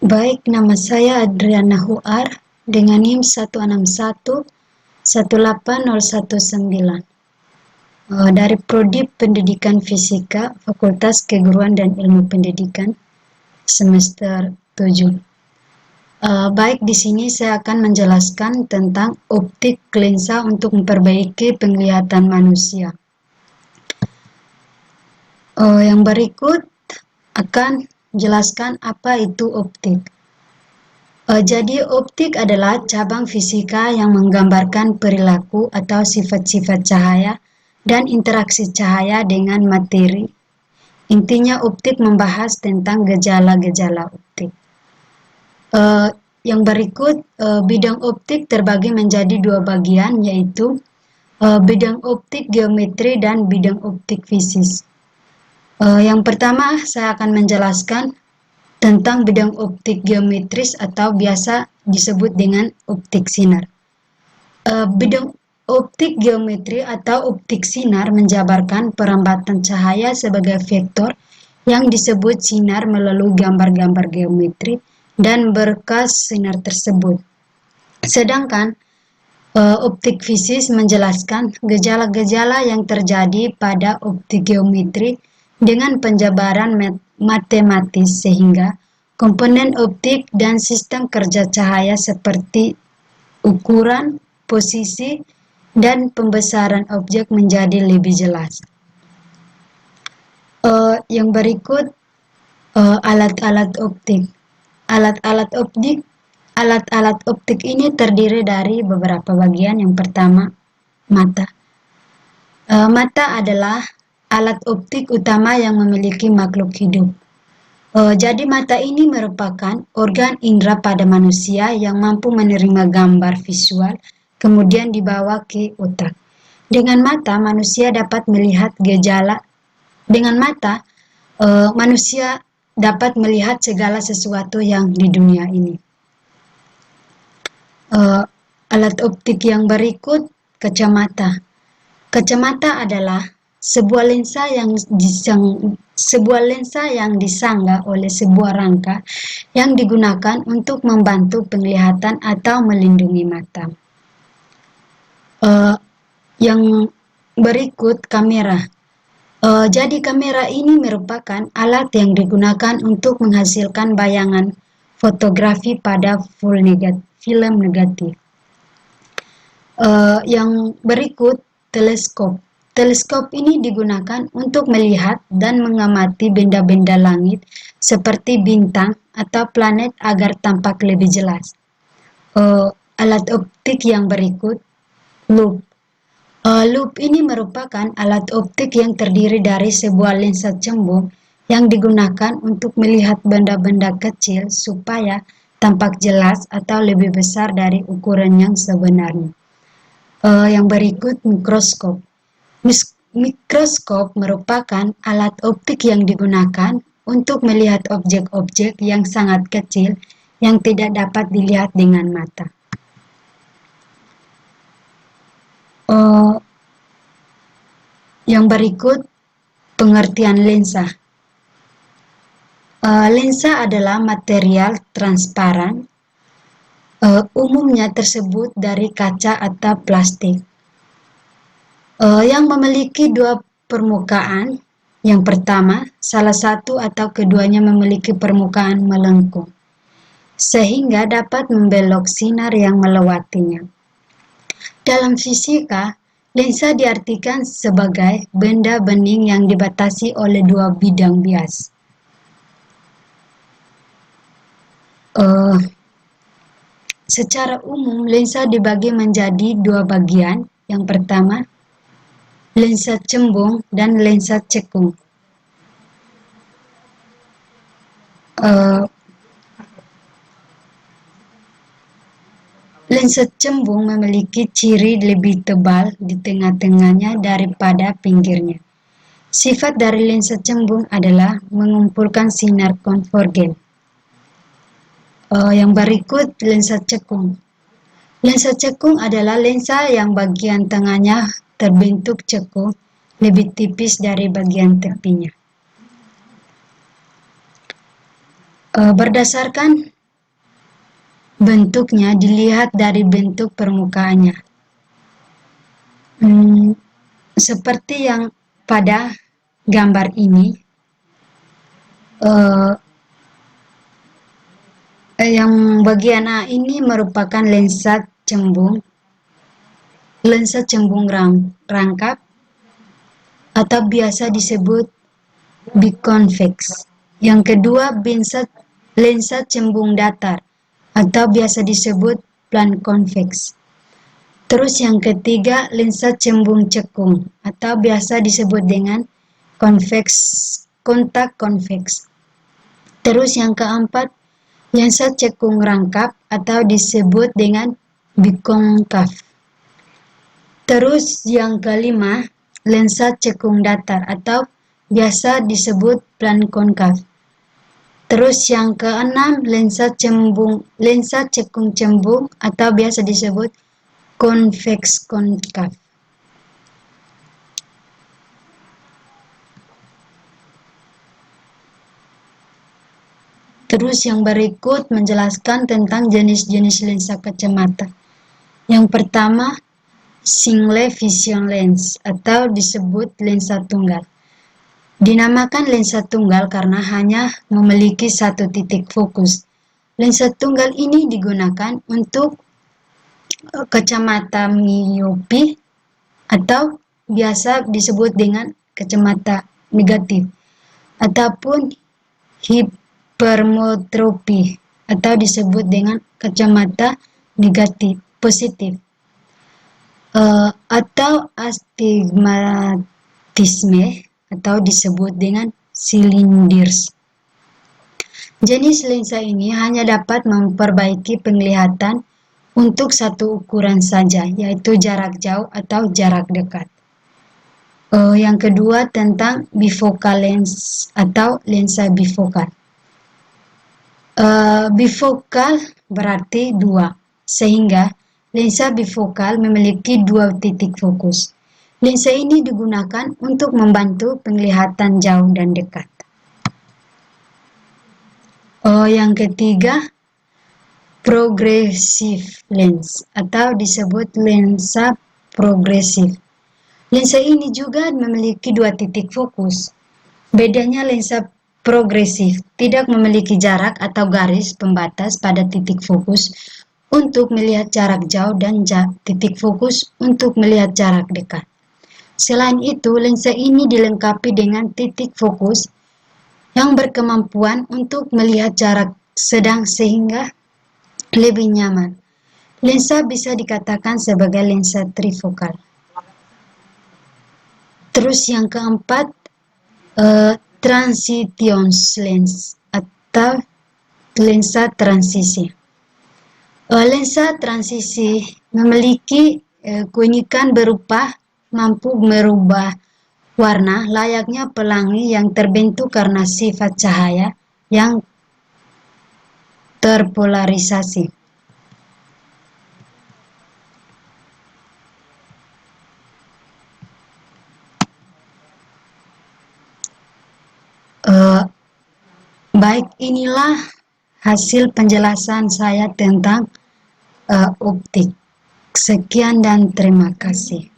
Baik, nama saya Adriana Huar dengan NIM 161 18019 dari Prodi Pendidikan Fisika Fakultas Keguruan dan Ilmu Pendidikan semester 7. Baik, di sini saya akan menjelaskan tentang optik lensa untuk memperbaiki penglihatan manusia. Yang berikut akan menjelaskan apa itu optik. Jadi optik adalah cabang fisika yang menggambarkan perilaku atau sifat-sifat cahaya dan interaksi cahaya dengan materi. Intinya optik membahas tentang gejala-gejala optik. Yang berikut, bidang optik terbagi menjadi dua bagian, yaitu bidang optik geometri dan bidang optik fisis. Yang pertama, saya akan menjelaskan tentang bidang optik geometris atau biasa disebut dengan optik sinar. Bidang optik geometri atau optik sinar menjabarkan perambatan cahaya sebagai vektor yang disebut sinar melalui gambar-gambar geometri dan berkas sinar tersebut. Sedangkan optik fisis menjelaskan gejala-gejala yang terjadi pada optik geometri dengan penjabaran matematis sehingga komponen optik dan sistem kerja cahaya seperti ukuran, posisi, dan pembesaran objek menjadi lebih jelas. Yang berikut alat-alat optik. Alat-alat optik ini terdiri dari beberapa bagian. Yang pertama, mata. Mata adalah alat optik utama yang memiliki makhluk hidup. Jadi mata ini merupakan organ indera pada manusia yang mampu menerima gambar visual, kemudian dibawa ke otak. Dengan mata, manusia dapat melihat gejala. Dengan mata, manusia dapat melihat segala sesuatu yang di dunia ini. Alat optik yang berikut, kacamata. Kacamata adalah sebuah lensa yang disangga oleh sebuah rangka yang digunakan untuk membantu penglihatan atau melindungi mata. Yang berikut, kamera. Jadi kamera ini merupakan alat yang digunakan untuk menghasilkan bayangan fotografi pada film negatif. Yang berikut, teleskop. Teleskop ini digunakan untuk melihat dan mengamati benda-benda langit seperti bintang atau planet agar tampak lebih jelas. Alat optik yang berikut, loop. Loop ini merupakan alat optik yang terdiri dari sebuah lensa cembung yang digunakan untuk melihat benda-benda kecil supaya tampak jelas atau lebih besar dari ukuran yang sebenarnya. Yang berikut, mikroskop. Mikroskop merupakan alat optik yang digunakan untuk melihat objek-objek yang sangat kecil yang tidak dapat dilihat dengan mata. Yang berikut, pengertian lensa. Lensa adalah material transparan, umumnya tersebut dari kaca atau plastik, yang memiliki dua permukaan. Yang pertama, salah satu atau keduanya memiliki permukaan melengkung, sehingga dapat membelok sinar yang melewatinya. Dalam fisika, lensa diartikan sebagai benda bening yang dibatasi oleh dua bidang bias. Secara umum, lensa dibagi menjadi dua bagian. Yang pertama, lensa cembung dan lensa cekung. Lensa cembung memiliki ciri lebih tebal di tengah-tengahnya daripada pinggirnya. Sifat dari lensa cembung adalah mengumpulkan sinar konvergen. Yang berikut, lensa cekung. Lensa cekung adalah lensa yang bagian tengahnya terbentuk cekung lebih tipis dari bagian tepinya. Berdasarkan bentuknya dilihat dari bentuk permukaannya. Seperti yang pada gambar ini, yang bagian A ini merupakan lensa cembung rangkap atau biasa disebut biconvex. Yang kedua, lensa cembung datar atau biasa disebut plan convex. Terus yang ketiga, lensa cembung cekung atau biasa disebut dengan kontak convex. Terus yang keempat, lensa cekung rangkap atau disebut dengan bikonkav. Terus yang kelima, lensa cekung datar atau biasa disebut plan konkav. Terus yang keenam, lensa cekung cembung atau biasa disebut konvex konkav. Terus yang berikut menjelaskan tentang jenis-jenis lensa kacamata. Yang pertama, single vision lens atau disebut lensa tunggal. Dinamakan lensa tunggal karena hanya memiliki satu titik fokus. Lensa tunggal ini digunakan untuk kacamata miopi atau biasa disebut dengan kacamata negatif ataupun hipermetropi atau disebut dengan kacamata positif atau astigmatisme atau disebut dengan cylinders. Jenis lensa ini hanya dapat memperbaiki penglihatan untuk satu ukuran saja, yaitu jarak jauh atau jarak dekat. Yang kedua tentang bifocal lens atau lensa bifokal. Bifokal berarti dua, sehingga lensa bifokal memiliki dua titik fokus. Lensa ini digunakan untuk membantu penglihatan jauh dan dekat. Yang ketiga, progressive lens atau disebut lensa progresif. Lensa ini juga memiliki dua titik fokus. Bedanya lensa progresif tidak memiliki jarak atau garis pembatas pada titik fokus untuk melihat jarak jauh dan titik fokus untuk melihat jarak dekat. Selain itu, lensa ini dilengkapi dengan titik fokus yang berkemampuan untuk melihat jarak sedang sehingga lebih nyaman. Lensa bisa dikatakan sebagai lensa trifokal. Terus yang keempat, transitions lens atau lensa transisi. Lensa transisi memiliki keunikan berupa mampu merubah warna layaknya pelangi yang terbentuk karena sifat cahaya yang terpolarisasi. Baik, inilah hasil penjelasan saya tentang optik. Sekian dan terima kasih.